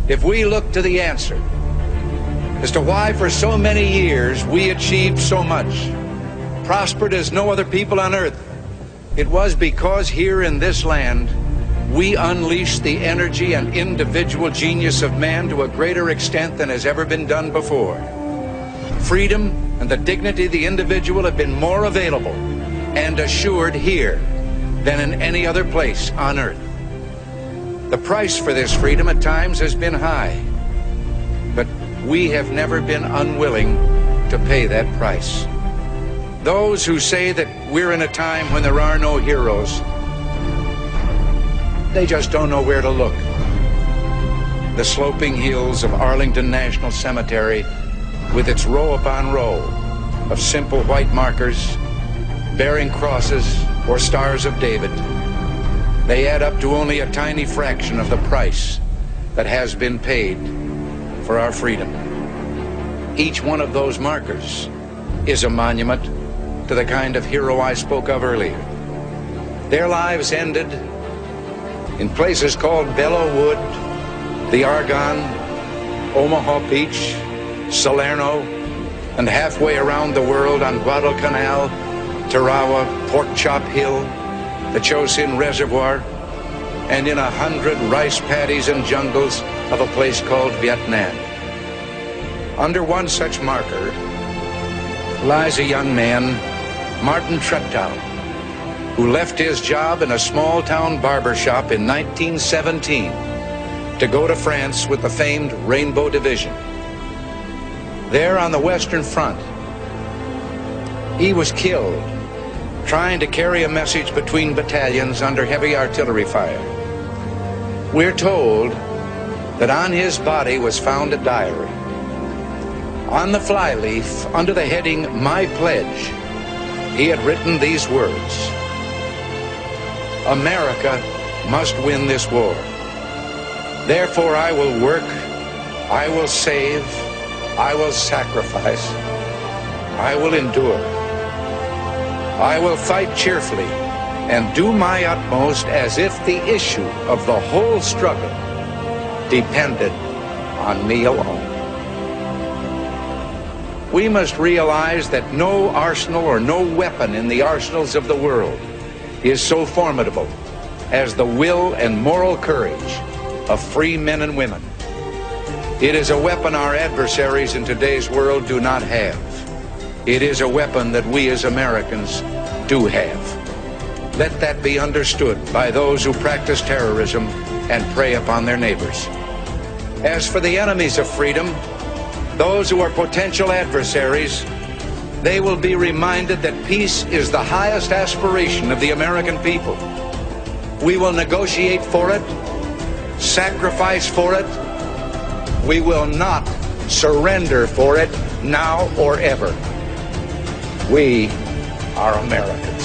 if we look to the answer as to why for so many years we achieved so much, prospered as no other people on earth, it was because here in this land we unleashed the energy and individual genius of man to a greater extent than has ever been done before. Freedom and the dignity of the individual have been more available and assured here than in any other place on earth. The price for this freedom at times has been high, but we have never been unwilling to pay that price. Those who say that we're in a time when there are no heroes, they just don't know where to look. The sloping hills of Arlington National Cemetery, with its row upon row of simple white markers bearing crosses or stars of David, they add up to only a tiny fraction of the price that has been paid for our freedom. Each one of those markers is a monument to the kind of hero I spoke of earlier. Their lives ended in places called Belleau Wood, the Argonne, Omaha Beach, Salerno, and halfway around the world on Guadalcanal, Tarawa, Pork Chop Hill, the Chosin Reservoir, and in 100 rice paddies and jungles of a place called Vietnam. Under one such marker lies a young man, Martin Treptow, who left his job in a small-town barber shop in 1917 to go to France with the famed Rainbow Division. There on the Western Front, he was killed trying to carry a message between battalions under heavy artillery fire. We're told that on his body was found a diary. On the flyleaf, under the heading, "My Pledge," he had written these words: "America must win this war. Therefore I will work, I will save, I will sacrifice, I will endure. I will fight cheerfully and do my utmost as if the issue of the whole struggle depended on me alone." We must realize that no arsenal or no weapon in the arsenals of the world is so formidable as the will and moral courage of free men and women. It is a weapon our adversaries in today's world do not have. It is a weapon that we as Americans do have. Let that be understood by those who practice terrorism and prey upon their neighbors. As for the enemies of freedom, those who are potential adversaries, they will be reminded that peace is the highest aspiration of the American people. We will negotiate for it, sacrifice for it. We will not surrender for it now or ever. We are Americans.